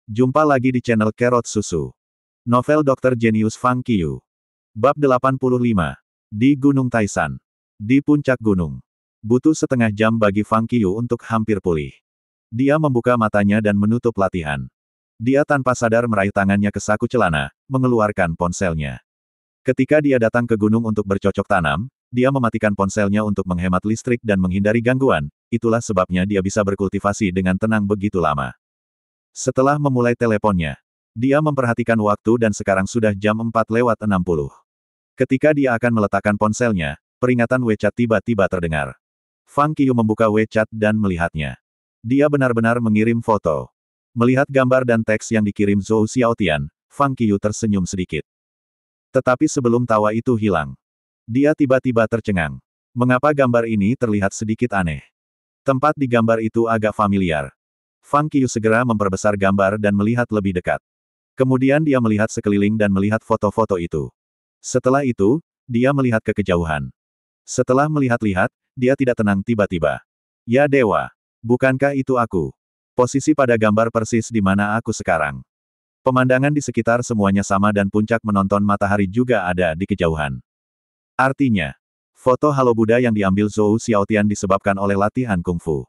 Jumpa lagi di channel Kerot Susu. Novel Dr. Genius Fang Qiu. Bab 85. Di Gunung Taisan. Di puncak gunung. Butuh setengah jam bagi Fang Qiu untuk hampir pulih. Dia membuka matanya dan menutup latihan. Dia tanpa sadar meraih tangannya ke saku celana, mengeluarkan ponselnya. Ketika dia datang ke gunung untuk bercocok tanam, dia mematikan ponselnya untuk menghemat listrik dan menghindari gangguan, itulah sebabnya dia bisa berkultivasi dengan tenang begitu lama. Setelah memulai teleponnya, dia memperhatikan waktu dan sekarang sudah jam 4:60. Ketika dia akan meletakkan ponselnya, peringatan WeChat tiba-tiba terdengar. Fang Qiu membuka WeChat dan melihatnya. Dia benar-benar mengirim foto. Melihat gambar dan teks yang dikirim Zhou Xiaotian, Fang Qiu tersenyum sedikit. Tetapi sebelum tawa itu hilang, dia tiba-tiba tercengang. Mengapa gambar ini terlihat sedikit aneh? Tempat di gambar itu agak familiar. Fang Qiu segera memperbesar gambar dan melihat lebih dekat. Kemudian dia melihat sekeliling dan melihat foto-foto itu. Setelah itu, dia melihat ke kejauhan. Setelah melihat-lihat, dia tidak tenang tiba-tiba. Ya dewa, bukankah itu aku? Posisi pada gambar persis di mana aku sekarang. Pemandangan di sekitar semuanya sama dan puncak menonton matahari juga ada di kejauhan. Artinya, foto Halo Buddha yang diambil Zhou Xiaotian disebabkan oleh latihan kungfu.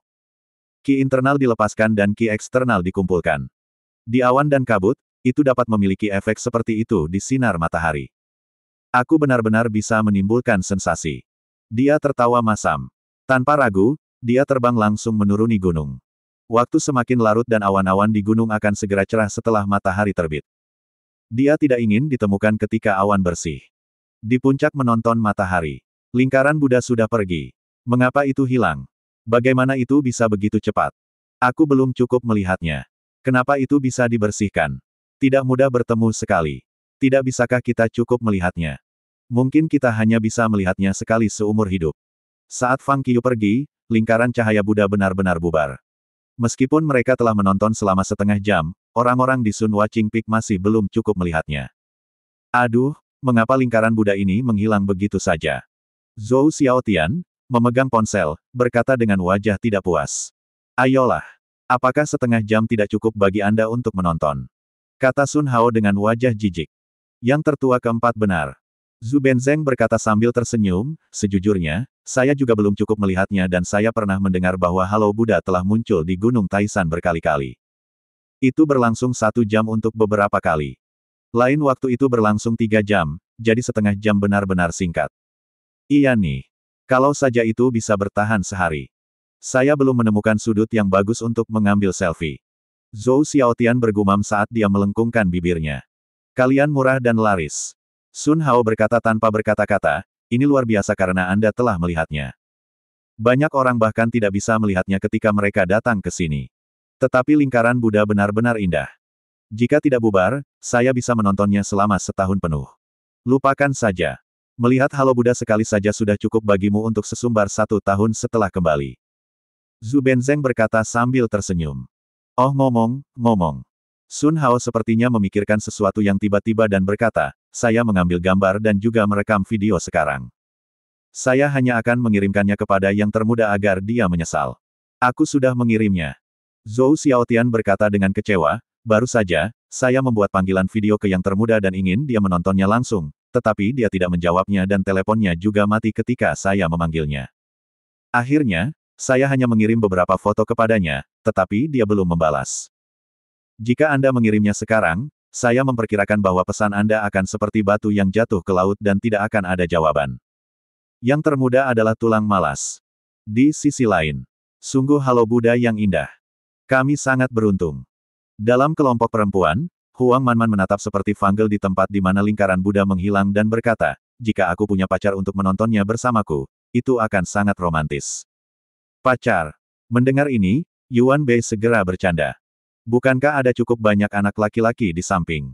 Ki internal dilepaskan dan ki eksternal dikumpulkan. Di awan dan kabut, itu dapat memiliki efek seperti itu di sinar matahari. Aku benar-benar bisa menimbulkan sensasi. Dia tertawa masam. Tanpa ragu, dia terbang langsung menuruni gunung. Waktu semakin larut dan awan-awan di gunung akan segera cerah setelah matahari terbit. Dia tidak ingin ditemukan ketika awan bersih. Di puncak menonton matahari. Lingkaran Buddha sudah pergi. Mengapa itu hilang? Bagaimana itu bisa begitu cepat? Aku belum cukup melihatnya. Kenapa itu bisa dibersihkan? Tidak mudah bertemu sekali. Tidak bisakah kita cukup melihatnya? Mungkin kita hanya bisa melihatnya sekali seumur hidup. Saat Fang Qiu pergi, lingkaran cahaya Buddha benar-benar bubar. Meskipun mereka telah menonton selama setengah jam, orang-orang di Sun Watching Peak masih belum cukup melihatnya. Aduh, mengapa lingkaran Buddha ini menghilang begitu saja? Zhou Xiaotian memegang ponsel, berkata dengan wajah tidak puas. Ayolah. Apakah setengah jam tidak cukup bagi Anda untuk menonton? Kata Sun Hao dengan wajah jijik. Yang tertua keempat benar. Zhu Benzeng berkata sambil tersenyum, sejujurnya, saya juga belum cukup melihatnya dan saya pernah mendengar bahwa Halo Buddha telah muncul di Gunung Taisan berkali-kali. Itu berlangsung 1 jam untuk beberapa kali. Lain waktu itu berlangsung 3 jam, jadi setengah jam benar-benar singkat. Iya nih. Kalau saja itu bisa bertahan sehari. Saya belum menemukan sudut yang bagus untuk mengambil selfie. Zhou Xiaotian bergumam saat dia melengkungkan bibirnya. Kalian murah dan laris. Sun Hao berkata tanpa berkata-kata, ini luar biasa karena Anda telah melihatnya. Banyak orang bahkan tidak bisa melihatnya ketika mereka datang ke sini. Tetapi lingkaran Buddha benar-benar indah. Jika tidak bubar, saya bisa menontonnya selama setahun penuh. Lupakan saja. Melihat Halo Buddha sekali saja sudah cukup bagimu untuk sesumbar 1 tahun setelah kembali. Zhu Benzeng berkata sambil tersenyum. Oh ngomong. Sun Hao sepertinya memikirkan sesuatu yang tiba-tiba dan berkata, saya mengambil gambar dan juga merekam video sekarang. Saya hanya akan mengirimkannya kepada yang termuda agar dia menyesal. Aku sudah mengirimnya. Zhou Xiaotian berkata dengan kecewa, baru saja, saya membuat panggilan video ke yang termuda dan ingin dia menontonnya langsung. Tetapi dia tidak menjawabnya dan teleponnya juga mati ketika saya memanggilnya. Akhirnya, saya hanya mengirim beberapa foto kepadanya, tetapi dia belum membalas. Jika Anda mengirimnya sekarang, saya memperkirakan bahwa pesan Anda akan seperti batu yang jatuh ke laut dan tidak akan ada jawaban. Yang termuda adalah tulang malas. Di sisi lain, sungguh Halo Buddha yang indah. Kami sangat beruntung. Dalam kelompok perempuan, Huang Manman menatap seperti Fanggel di tempat di mana lingkaran Buddha menghilang dan berkata, jika aku punya pacar untuk menontonnya bersamaku, itu akan sangat romantis. Pacar. Mendengar ini, Yuan Bei segera bercanda. Bukankah ada cukup banyak anak laki-laki di samping?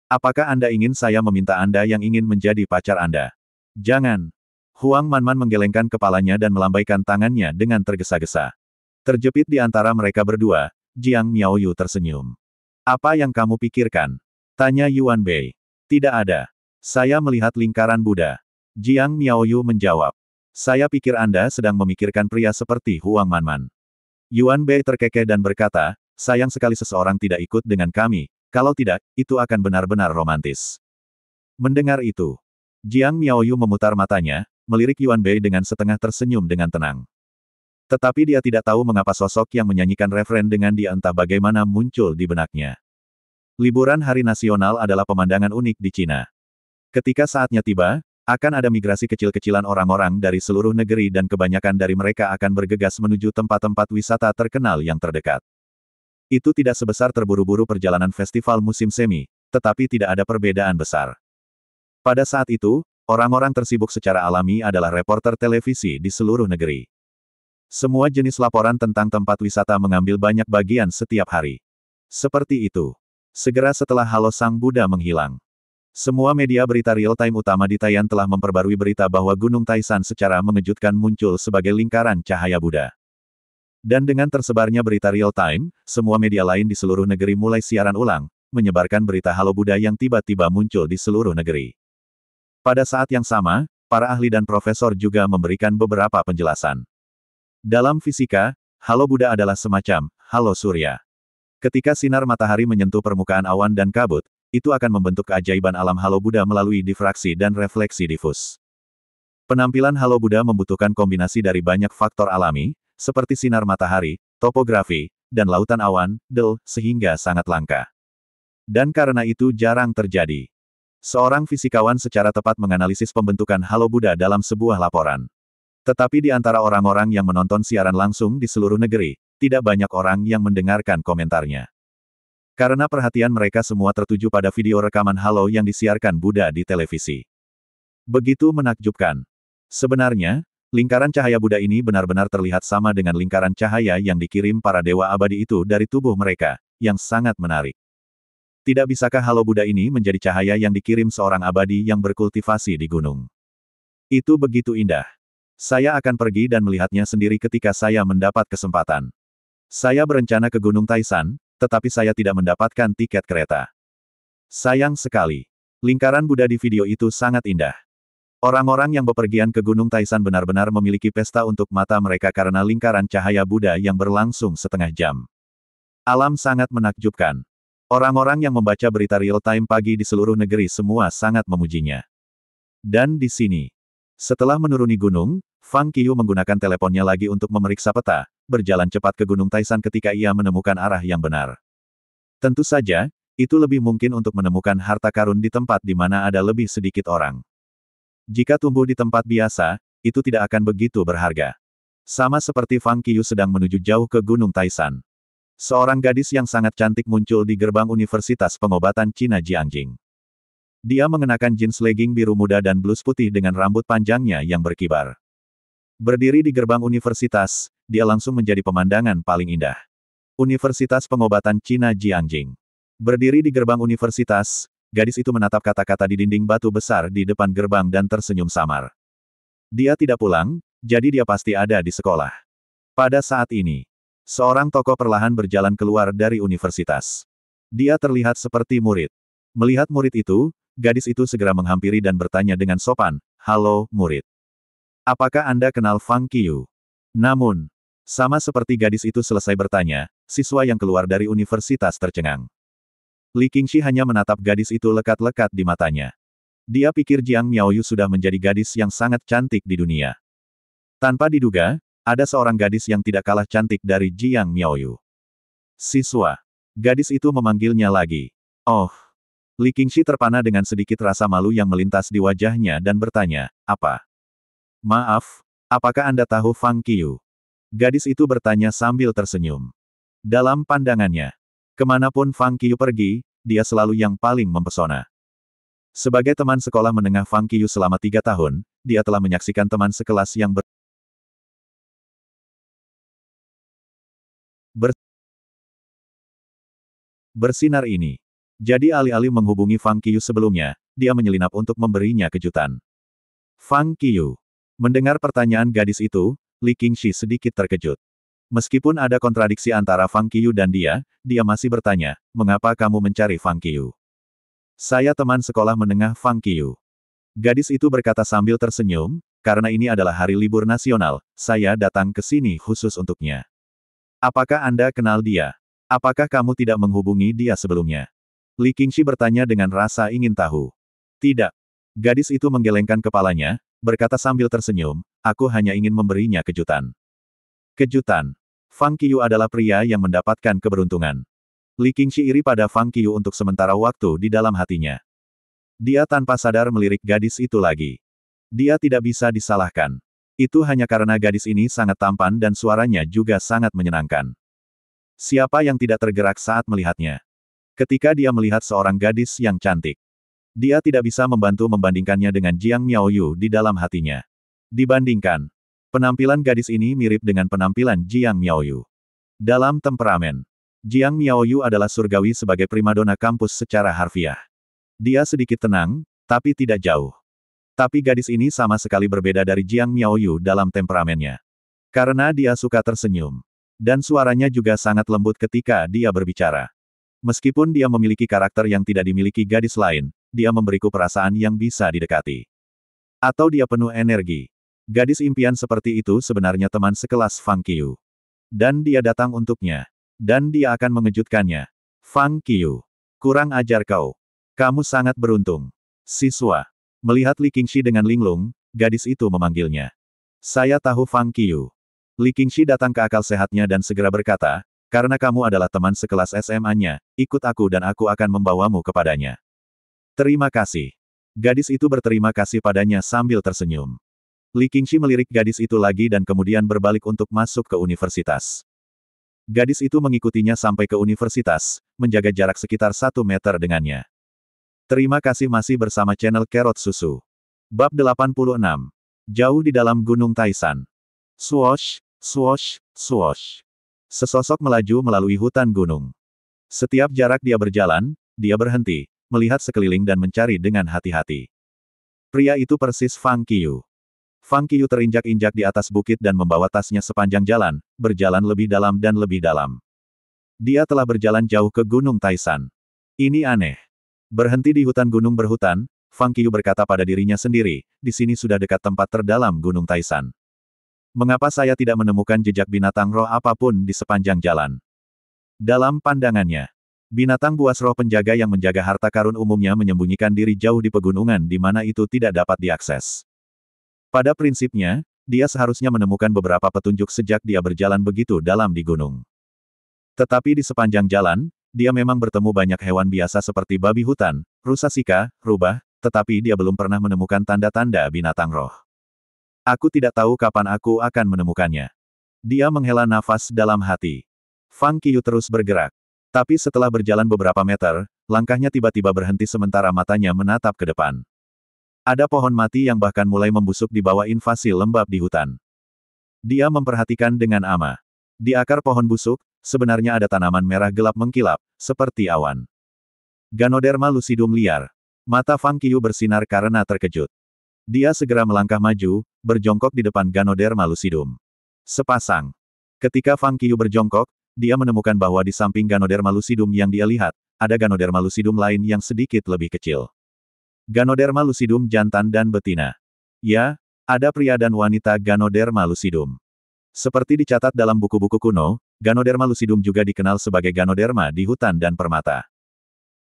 Apakah Anda ingin saya meminta Anda yang ingin menjadi pacar Anda? Jangan. Huang Manman menggelengkan kepalanya dan melambaikan tangannya dengan tergesa-gesa. Terjepit di antara mereka berdua, Jiang Miaoyu tersenyum. Apa yang kamu pikirkan? Tanya Yuan Bei. Tidak ada. Saya melihat lingkaran Buddha. Jiang Miaoyu menjawab. Saya pikir Anda sedang memikirkan pria seperti Huang Manman. Yuan Bei terkekeh dan berkata, sayang sekali seseorang tidak ikut dengan kami, kalau tidak, itu akan benar-benar romantis. Mendengar itu, Jiang Miaoyu memutar matanya, melirik Yuan Bei dengan setengah tersenyum dengan tenang. Tetapi dia tidak tahu mengapa sosok yang menyanyikan referen dengan dia entah bagaimana muncul di benaknya. Liburan Hari Nasional adalah pemandangan unik di Cina. Ketika saatnya tiba, akan ada migrasi kecil-kecilan orang-orang dari seluruh negeri dan kebanyakan dari mereka akan bergegas menuju tempat-tempat wisata terkenal yang terdekat. Itu tidak sebesar terburu-buru perjalanan festival musim semi, tetapi tidak ada perbedaan besar. Pada saat itu, orang-orang tersibuk secara alami adalah reporter televisi di seluruh negeri. Semua jenis laporan tentang tempat wisata mengambil banyak bagian setiap hari. Seperti itu. Segera setelah Halo Sang Buddha menghilang. Semua media berita real-time utama di Taiwan telah memperbarui berita bahwa Gunung Taishan secara mengejutkan muncul sebagai lingkaran cahaya Buddha. Dan dengan tersebarnya berita real-time, semua media lain di seluruh negeri mulai siaran ulang, menyebarkan berita Halo Buddha yang tiba-tiba muncul di seluruh negeri. Pada saat yang sama, para ahli dan profesor juga memberikan beberapa penjelasan. Dalam fisika, Halo Buddha adalah semacam halo surya. Ketika sinar matahari menyentuh permukaan awan dan kabut, itu akan membentuk keajaiban alam halo Buddha melalui difraksi dan refleksi difus. Penampilan halo Buddha membutuhkan kombinasi dari banyak faktor alami, seperti sinar matahari, topografi, dan lautan awan, sehingga sangat langka. Dan karena itu jarang terjadi. Seorang fisikawan secara tepat menganalisis pembentukan halo Buddha dalam sebuah laporan. Tetapi di antara orang-orang yang menonton siaran langsung di seluruh negeri, tidak banyak orang yang mendengarkan komentarnya. Karena perhatian mereka semua tertuju pada video rekaman halo yang disiarkan Buddha di televisi. Begitu menakjubkan. Sebenarnya, lingkaran cahaya Buddha ini benar-benar terlihat sama dengan lingkaran cahaya yang dikirim para dewa abadi itu dari tubuh mereka, yang sangat menarik. Tidak bisakah halo Buddha ini menjadi cahaya yang dikirim seorang abadi yang berkultivasi di gunung? Itu begitu indah. Saya akan pergi dan melihatnya sendiri ketika saya mendapat kesempatan. Saya berencana ke Gunung Taishan, tetapi saya tidak mendapatkan tiket kereta. Sayang sekali. Lingkaran Buddha di video itu sangat indah. Orang-orang yang bepergian ke Gunung Taishan benar-benar memiliki pesta untuk mata mereka karena lingkaran cahaya Buddha yang berlangsung setengah jam. Alam sangat menakjubkan. Orang-orang yang membaca berita real-time pagi di seluruh negeri semua sangat memujinya. Dan di sini, setelah menuruni gunung, Fang Qiyu menggunakan teleponnya lagi untuk memeriksa peta, berjalan cepat ke Gunung Taishan ketika ia menemukan arah yang benar. Tentu saja, itu lebih mungkin untuk menemukan harta karun di tempat di mana ada lebih sedikit orang. Jika tumbuh di tempat biasa, itu tidak akan begitu berharga. Sama seperti Fang Qiyu sedang menuju jauh ke Gunung Taishan. Seorang gadis yang sangat cantik muncul di gerbang Universitas Pengobatan Cina Jiangjing. Dia mengenakan jeans legging biru muda dan blus putih dengan rambut panjangnya yang berkibar. Berdiri di gerbang universitas, dia langsung menjadi pemandangan paling indah. Universitas Pengobatan Cina Jiangjing. Berdiri di gerbang universitas, gadis itu menatap kata-kata di dinding batu besar di depan gerbang dan tersenyum samar. Dia tidak pulang, jadi dia pasti ada di sekolah. Pada saat ini, seorang tokoh perlahan berjalan keluar dari universitas. Dia terlihat seperti murid. Melihat murid itu, gadis itu segera menghampiri dan bertanya dengan sopan, "Halo, murid. Apakah Anda kenal Fang Qiyu?" Namun, sama seperti gadis itu selesai bertanya, siswa yang keluar dari universitas tercengang. Li Qingxi hanya menatap gadis itu lekat-lekat di matanya. Dia pikir Jiang Miaoyu sudah menjadi gadis yang sangat cantik di dunia. Tanpa diduga, ada seorang gadis yang tidak kalah cantik dari Jiang Miaoyu. "Siswa." Gadis itu memanggilnya lagi. "Oh." Li Qingxi terpana dengan sedikit rasa malu yang melintas di wajahnya dan bertanya, "Apa?" "Maaf, apakah Anda tahu Fang Qiyu?" Gadis itu bertanya sambil tersenyum. Dalam pandangannya, kemanapun Fang Qiyu pergi, dia selalu yang paling mempesona. Sebagai teman sekolah menengah Fang Qiyu selama 3 tahun, dia telah menyaksikan teman sekelas yang bersinar ini. Jadi alih-alih menghubungi Fang Qiyu sebelumnya, dia menyelinap untuk memberinya kejutan. Fang Qiyu. Mendengar pertanyaan gadis itu, Li Qingxi sedikit terkejut. Meskipun ada kontradiksi antara Fang Qiyu dan dia masih bertanya, "Mengapa kamu mencari Fang Qiyu?" "Saya teman sekolah menengah Fang Qiyu." Gadis itu berkata sambil tersenyum, "Karena ini adalah hari libur nasional, saya datang ke sini khusus untuknya." "Apakah Anda kenal dia?" Apakah kamu tidak menghubungi dia sebelumnya? Li Qingxi bertanya dengan rasa ingin tahu. Tidak. Gadis itu menggelengkan kepalanya, berkata sambil tersenyum, aku hanya ingin memberinya kejutan. Kejutan. Fang Qiyu adalah pria yang mendapatkan keberuntungan. Li Qingxi iri pada Fang Qiyu untuk sementara waktu di dalam hatinya. Dia tanpa sadar melirik gadis itu lagi. Dia tidak bisa disalahkan. Itu hanya karena gadis ini sangat tampan dan suaranya juga sangat menyenangkan. Siapa yang tidak tergerak saat melihatnya? Ketika dia melihat seorang gadis yang cantik, dia tidak bisa membantu membandingkannya dengan Jiang Miaoyu di dalam hatinya. Dibandingkan, penampilan gadis ini mirip dengan penampilan Jiang Miaoyu. Dalam temperamen, Jiang Miaoyu adalah surgawi sebagai primadona kampus secara harfiah. Dia sedikit tenang, tapi tidak jauh. Tapi gadis ini sama sekali berbeda dari Jiang Miaoyu dalam temperamennya. Karena dia suka tersenyum. Dan suaranya juga sangat lembut ketika dia berbicara. Meskipun dia memiliki karakter yang tidak dimiliki gadis lain, dia memberiku perasaan yang bisa didekati. Atau dia penuh energi. Gadis impian seperti itu sebenarnya teman sekelas Fang Qiyu. Dan dia datang untuknya. Dan dia akan mengejutkannya. Fang Qiyu. Kurang ajar kau. Kamu sangat beruntung. Siswa. Melihat Li Qingxi dengan linglung, gadis itu memanggilnya. Saya tahu Fang Qiyu. Li Qingxi datang ke akal sehatnya dan segera berkata, karena kamu adalah teman sekelas SMA-nya, ikut aku dan aku akan membawamu kepadanya. Terima kasih. Gadis itu berterima kasih padanya sambil tersenyum. Li Qingxi melirik gadis itu lagi dan kemudian berbalik untuk masuk ke universitas. Gadis itu mengikutinya sampai ke universitas, menjaga jarak sekitar 1 meter dengannya. Terima kasih masih bersama channel Carrot Susu. Bab 86. Jauh di dalam Gunung Taisan. Swoosh, swoosh, swoosh. Sesosok melaju melalui hutan gunung. Setiap jarak dia berjalan, dia berhenti, melihat sekeliling dan mencari dengan hati-hati. Pria itu persis Fang Qiyu. Fang Qiyu terinjak-injak di atas bukit dan membawa tasnya sepanjang jalan, berjalan lebih dalam dan lebih dalam. Dia telah berjalan jauh ke Gunung Taisan. Ini aneh. Berhenti di hutan gunung berhutan, Fang Qiyu berkata pada dirinya sendiri, di sini sudah dekat tempat terdalam Gunung Taisan. Mengapa saya tidak menemukan jejak binatang roh apapun di sepanjang jalan? Dalam pandangannya, binatang buas roh penjaga yang menjaga harta karun umumnya menyembunyikan diri jauh di pegunungan di mana itu tidak dapat diakses. Pada prinsipnya, dia seharusnya menemukan beberapa petunjuk sejak dia berjalan begitu dalam di gunung. Tetapi di sepanjang jalan, dia memang bertemu banyak hewan biasa seperti babi hutan, rusa sika, rubah, tetapi dia belum pernah menemukan tanda-tanda binatang roh. Aku tidak tahu kapan aku akan menemukannya. Dia menghela nafas dalam hati. Fang Qiyu terus bergerak. Tapi setelah berjalan beberapa meter, langkahnya tiba-tiba berhenti sementara matanya menatap ke depan. Ada pohon mati yang bahkan mulai membusuk di bawah invasi lembab di hutan. Dia memperhatikan dengan ama. Di akar pohon busuk, sebenarnya ada tanaman merah gelap mengkilap, seperti awan. Ganoderma lucidum liar. Mata Fang Qiyu bersinar karena terkejut. Dia segera melangkah maju, berjongkok di depan Ganoderma lucidum. Sepasang. Ketika Fang Qiyu berjongkok, dia menemukan bahwa di samping Ganoderma lucidum yang dia lihat, ada Ganoderma lucidum lain yang sedikit lebih kecil. Ganoderma lucidum jantan dan betina. Ya, ada pria dan wanita Ganoderma lucidum. Seperti dicatat dalam buku-buku kuno, Ganoderma lucidum juga dikenal sebagai Ganoderma di hutan dan permata.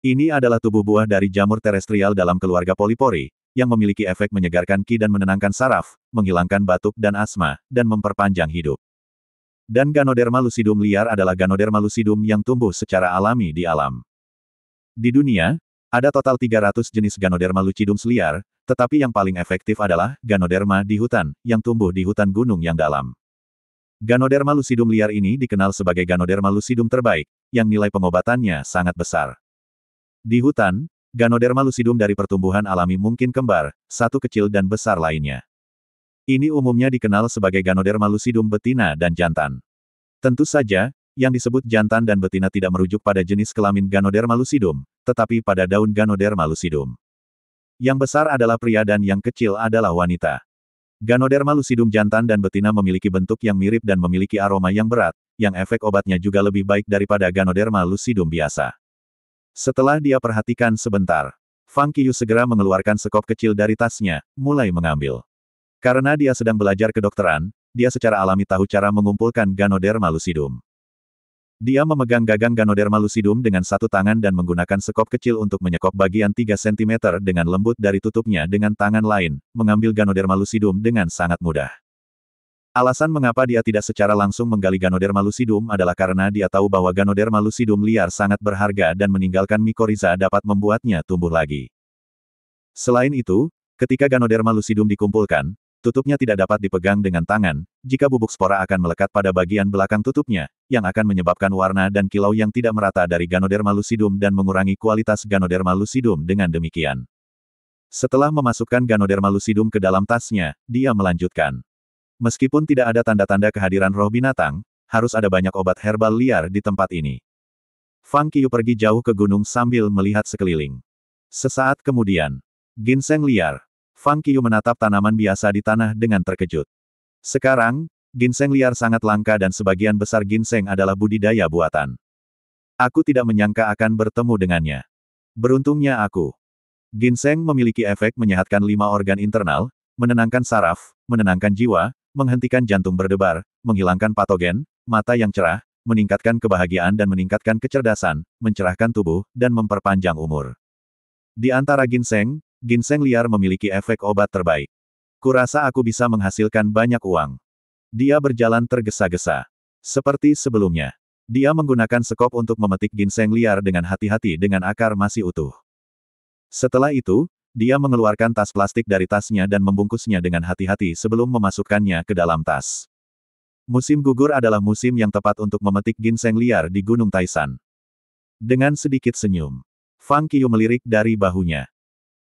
Ini adalah tubuh buah dari jamur terestrial dalam keluarga Polypori, yang memiliki efek menyegarkan ki dan menenangkan saraf, menghilangkan batuk dan asma, dan memperpanjang hidup. Dan Ganoderma lucidum liar adalah Ganoderma lucidum yang tumbuh secara alami di alam. Di dunia, ada total 300 jenis Ganoderma lucidum liar, tetapi yang paling efektif adalah Ganoderma di hutan, yang tumbuh di hutan gunung yang dalam. Ganoderma lucidum liar ini dikenal sebagai Ganoderma lucidum terbaik, yang nilai pengobatannya sangat besar. Di hutan, Ganoderma lucidum dari pertumbuhan alami mungkin kembar, satu kecil dan besar lainnya. Ini umumnya dikenal sebagai Ganoderma lucidum betina dan jantan. Tentu saja, yang disebut jantan dan betina tidak merujuk pada jenis kelamin Ganoderma lucidum, tetapi pada daun Ganoderma lucidum. Yang besar adalah pria dan yang kecil adalah wanita. Ganoderma lucidum jantan dan betina memiliki bentuk yang mirip dan memiliki aroma yang berat, yang efek obatnya juga lebih baik daripada Ganoderma lucidum biasa. Setelah dia perhatikan sebentar, Fang Qiyu segera mengeluarkan sekop kecil dari tasnya, mulai mengambil. Karena dia sedang belajar kedokteran, dia secara alami tahu cara mengumpulkan Ganoderma lucidum. Dia memegang gagang Ganoderma lucidum dengan satu tangan dan menggunakan sekop kecil untuk menyekop bagian 3 cm dengan lembut dari tutupnya dengan tangan lain, mengambil Ganoderma lucidum dengan sangat mudah. Alasan mengapa dia tidak secara langsung menggali Ganoderma lucidum adalah karena dia tahu bahwa Ganoderma lucidum liar sangat berharga dan meninggalkan Mycorrhiza dapat membuatnya tumbuh lagi. Selain itu, ketika Ganoderma lucidum dikumpulkan, tutupnya tidak dapat dipegang dengan tangan, jika bubuk spora akan melekat pada bagian belakang tutupnya, yang akan menyebabkan warna dan kilau yang tidak merata dari Ganoderma lucidum dan mengurangi kualitas Ganoderma lucidum dengan demikian. Setelah memasukkan Ganoderma lucidum ke dalam tasnya, dia melanjutkan. Meskipun tidak ada tanda-tanda kehadiran roh binatang, harus ada banyak obat herbal liar di tempat ini. Fang Qiu pergi jauh ke gunung sambil melihat sekeliling. Sesaat kemudian, ginseng liar. Fang Qiu menatap tanaman biasa di tanah dengan terkejut. Sekarang, ginseng liar sangat langka dan sebagian besar ginseng adalah budidaya buatan. Aku tidak menyangka akan bertemu dengannya. Beruntungnya aku. Ginseng memiliki efek menyehatkan 5 organ internal, menenangkan saraf, menenangkan jiwa, menghentikan jantung berdebar, menghilangkan patogen, mata yang cerah, meningkatkan kebahagiaan dan meningkatkan kecerdasan, mencerahkan tubuh, dan memperpanjang umur. Di antara ginseng, ginseng liar memiliki efek obat terbaik. Kurasa aku bisa menghasilkan banyak uang. Dia berjalan tergesa-gesa. Seperti sebelumnya. Dia menggunakan sekop untuk memetik ginseng liar dengan hati-hati dengan akar masih utuh. Setelah itu, dia mengeluarkan tas plastik dari tasnya dan membungkusnya dengan hati-hati sebelum memasukkannya ke dalam tas. Musim gugur adalah musim yang tepat untuk memetik ginseng liar di Gunung Taisan. Dengan sedikit senyum, Fang Qiu melirik dari bahunya.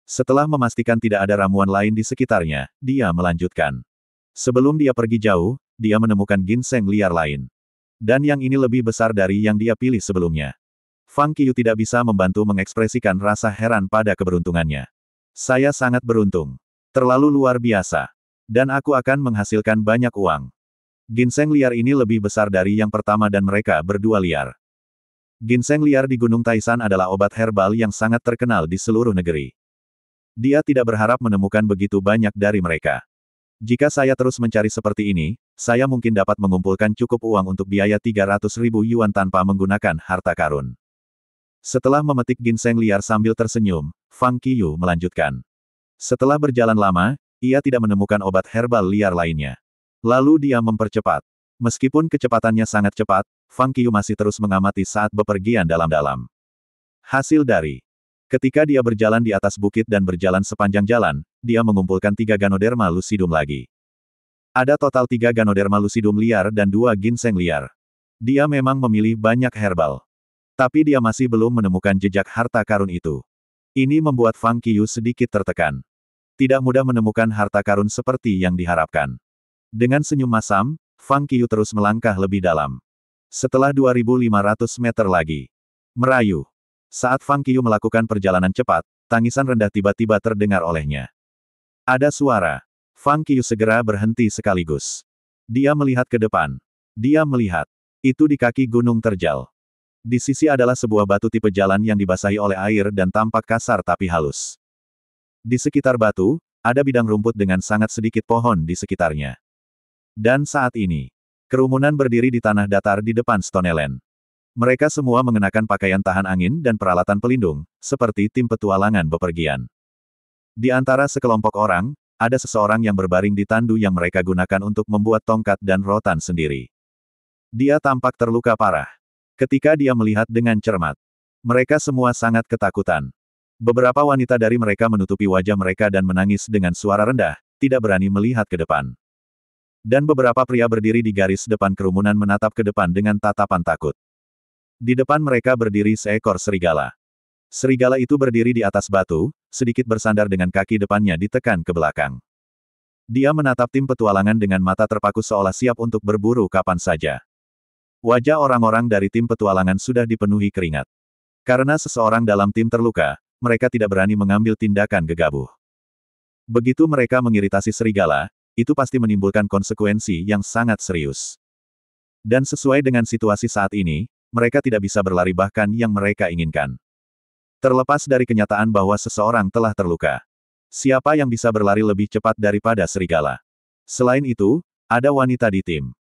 Setelah memastikan tidak ada ramuan lain di sekitarnya, dia melanjutkan. Sebelum dia pergi jauh, dia menemukan ginseng liar lain. Dan yang ini lebih besar dari yang dia pilih sebelumnya. Fang Qiu tidak bisa membantu mengekspresikan rasa heran pada keberuntungannya. Saya sangat beruntung. Terlalu luar biasa. Dan aku akan menghasilkan banyak uang. Ginseng liar ini lebih besar dari yang pertama dan mereka berdua liar. Ginseng liar di Gunung Taisan adalah obat herbal yang sangat terkenal di seluruh negeri. Dia tidak berharap menemukan begitu banyak dari mereka. Jika saya terus mencari seperti ini, saya mungkin dapat mengumpulkan cukup uang untuk biaya 300.000 yuan tanpa menggunakan harta karun. Setelah memetik ginseng liar sambil tersenyum, Fang Qiu melanjutkan. Setelah berjalan lama, ia tidak menemukan obat herbal liar lainnya. Lalu dia mempercepat. Meskipun kecepatannya sangat cepat, Fang Qiu masih terus mengamati saat bepergian dalam-dalam. Hasil dari ketika dia berjalan di atas bukit dan berjalan sepanjang jalan, dia mengumpulkan 3 Ganoderma lucidum lagi. Ada total 3 Ganoderma lucidum liar dan 2 ginseng liar. Dia memang memilih banyak herbal. Tapi dia masih belum menemukan jejak harta karun itu. Ini membuat Fang Qiu sedikit tertekan. Tidak mudah menemukan harta karun seperti yang diharapkan. Dengan senyum masam, Fang Qiu terus melangkah lebih dalam. Setelah 2.500 meter lagi. Merayu. Saat Fang Qiu melakukan perjalanan cepat, tangisan rendah tiba-tiba terdengar olehnya. Ada suara. Fang Qiu segera berhenti sekaligus. Dia melihat ke depan. Dia melihat. Itu di kaki gunung terjal. Di sisi adalah sebuah batu tipe jalan yang dibasahi oleh air dan tampak kasar tapi halus. Di sekitar batu, ada bidang rumput dengan sangat sedikit pohon di sekitarnya. Dan saat ini, kerumunan berdiri di tanah datar di depan Stoneland. Mereka semua mengenakan pakaian tahan angin dan peralatan pelindung, seperti tim petualangan bepergian. Di antara sekelompok orang, ada seseorang yang berbaring di tandu yang mereka gunakan untuk membuat tongkat dan rotan sendiri. Dia tampak terluka parah. Ketika dia melihat dengan cermat, mereka semua sangat ketakutan. Beberapa wanita dari mereka menutupi wajah mereka dan menangis dengan suara rendah, tidak berani melihat ke depan. Dan beberapa pria berdiri di garis depan kerumunan menatap ke depan dengan tatapan takut. Di depan mereka berdiri seekor serigala. Serigala itu berdiri di atas batu, sedikit bersandar dengan kaki depannya ditekan ke belakang. Dia menatap tim petualangan dengan mata terpaku seolah siap untuk berburu kapan saja. Wajah orang-orang dari tim petualangan sudah dipenuhi keringat. Karena seseorang dalam tim terluka, mereka tidak berani mengambil tindakan gegabah. Begitu mereka mengiritasi serigala, itu pasti menimbulkan konsekuensi yang sangat serius. Dan sesuai dengan situasi saat ini, mereka tidak bisa berlari bahkan yang mereka inginkan. Terlepas dari kenyataan bahwa seseorang telah terluka. Siapa yang bisa berlari lebih cepat daripada serigala? Selain itu, ada wanita di tim.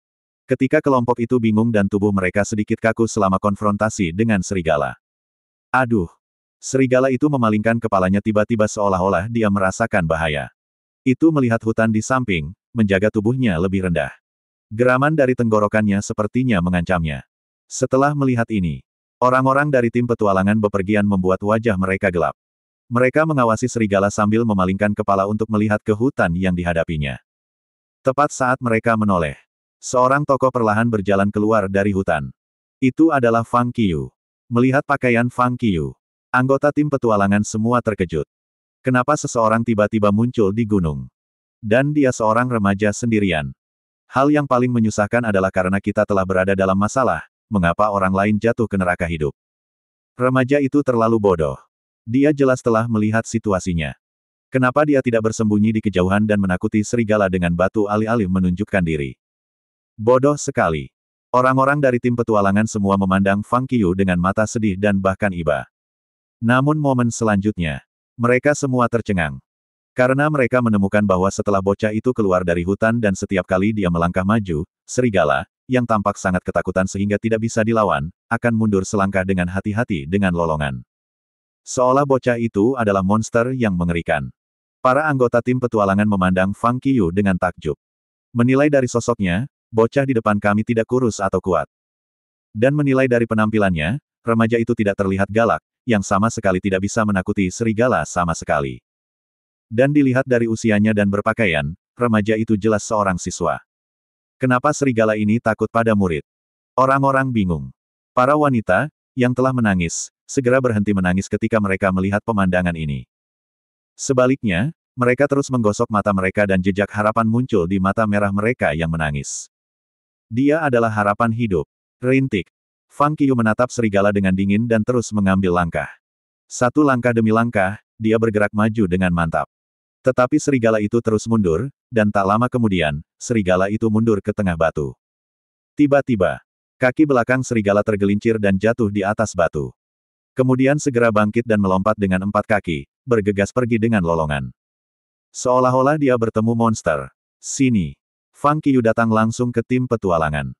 Ketika kelompok itu bingung dan tubuh mereka sedikit kaku selama konfrontasi dengan serigala. Aduh! Serigala itu memalingkan kepalanya tiba-tiba seolah-olah dia merasakan bahaya. Itu melihat hutan di samping, menjaga tubuhnya lebih rendah. Geraman dari tenggorokannya sepertinya mengancamnya. Setelah melihat ini, orang-orang dari tim petualangan bepergian membuat wajah mereka gelap. Mereka mengawasi serigala sambil memalingkan kepala untuk melihat ke hutan yang dihadapinya. Tepat saat mereka menoleh, seorang tokoh perlahan berjalan keluar dari hutan. Itu adalah Fang Qiu. Melihat pakaian Fang Qiu, anggota tim petualangan semua terkejut. Kenapa seseorang tiba-tiba muncul di gunung? Dan dia seorang remaja sendirian. Hal yang paling menyusahkan adalah karena kita telah berada dalam masalah, mengapa orang lain jatuh ke neraka hidup? Remaja itu terlalu bodoh. Dia jelas telah melihat situasinya. Kenapa dia tidak bersembunyi di kejauhan dan menakuti serigala dengan batu alih-alih menunjukkan diri? Bodoh sekali. Orang-orang dari tim petualangan semua memandang Fang Qiu dengan mata sedih dan bahkan iba. Namun momen selanjutnya, mereka semua tercengang. Karena mereka menemukan bahwa setelah bocah itu keluar dari hutan dan setiap kali dia melangkah maju, serigala, yang tampak sangat ketakutan sehingga tidak bisa dilawan, akan mundur selangkah dengan hati-hati dengan lolongan. Seolah bocah itu adalah monster yang mengerikan. Para anggota tim petualangan memandang Fang Qiu dengan takjub. Menilai dari sosoknya, bocah di depan kami tidak kurus atau kuat. Dan menilai dari penampilannya, remaja itu tidak terlihat galak, yang sama sekali tidak bisa menakuti serigala sama sekali. Dan dilihat dari usianya dan berpakaian, remaja itu jelas seorang siswa. Kenapa serigala ini takut pada murid? Orang-orang bingung. Para wanita, yang telah menangis, segera berhenti menangis ketika mereka melihat pemandangan ini. Sebaliknya, mereka terus menggosok mata mereka dan jejak harapan muncul di mata merah mereka yang menangis. Dia adalah harapan hidup. Rintik. Fang Qiu menatap serigala dengan dingin dan terus mengambil langkah. Satu langkah demi langkah, dia bergerak maju dengan mantap. Tetapi serigala itu terus mundur, dan tak lama kemudian, serigala itu mundur ke tengah batu. Tiba-tiba, kaki belakang serigala tergelincir dan jatuh di atas batu. Kemudian segera bangkit dan melompat dengan 4 kaki, bergegas pergi dengan lolongan. Seolah-olah dia bertemu monster. Sini. Fang Qiu datang langsung ke tim petualangan.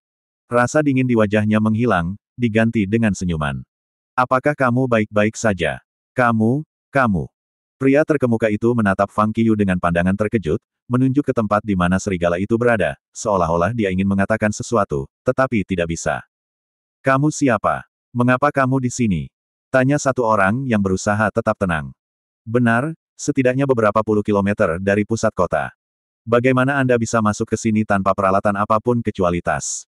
Rasa dingin di wajahnya menghilang, diganti dengan senyuman. Apakah kamu baik-baik saja? Kamu. Pria terkemuka itu menatap Fang Qiu dengan pandangan terkejut, menunjuk ke tempat di mana serigala itu berada, seolah-olah dia ingin mengatakan sesuatu, tetapi tidak bisa. Kamu siapa? Mengapa kamu di sini? Tanya satu orang yang berusaha tetap tenang. Benar, setidaknya beberapa puluh kilometer dari pusat kota. Bagaimana Anda bisa masuk ke sini tanpa peralatan apapun kecuali tas?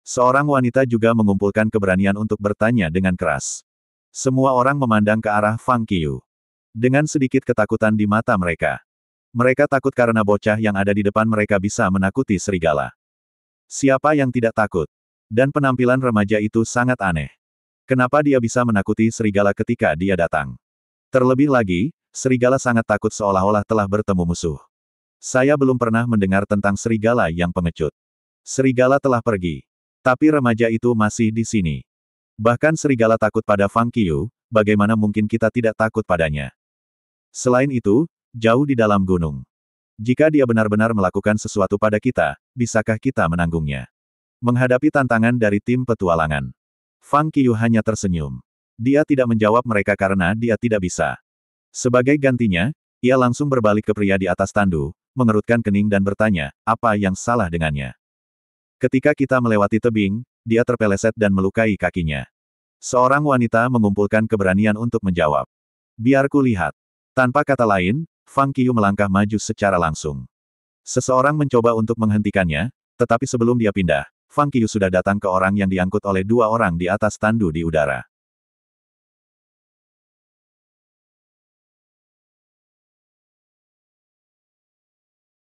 Seorang wanita juga mengumpulkan keberanian untuk bertanya dengan keras. Semua orang memandang ke arah Fang Qiu. Dengan sedikit ketakutan di mata mereka. Mereka takut karena bocah yang ada di depan mereka bisa menakuti serigala. Siapa yang tidak takut? Dan penampilan remaja itu sangat aneh. Kenapa dia bisa menakuti serigala ketika dia datang? Terlebih lagi, serigala sangat takut seolah-olah telah bertemu musuh. Saya belum pernah mendengar tentang serigala yang pengecut. Serigala telah pergi. Tapi remaja itu masih di sini. Bahkan serigala takut pada Fang Qiu, bagaimana mungkin kita tidak takut padanya? Selain itu, jauh di dalam gunung. Jika dia benar-benar melakukan sesuatu pada kita, bisakah kita menanggungnya? Menghadapi tantangan dari tim petualangan. Fang Qiu hanya tersenyum. Dia tidak menjawab mereka karena dia tidak bisa. Sebagai gantinya, ia langsung berbalik ke pria di atas tandu, mengerutkan kening dan bertanya, apa yang salah dengannya? Ketika kita melewati tebing, dia terpeleset dan melukai kakinya. Seorang wanita mengumpulkan keberanian untuk menjawab. Biar ku lihat. Tanpa kata lain, Fang Qiu melangkah maju secara langsung. Seseorang mencoba untuk menghentikannya, tetapi sebelum dia pindah, Fang Qiu sudah datang ke orang yang diangkut oleh 2 orang di atas tandu di udara.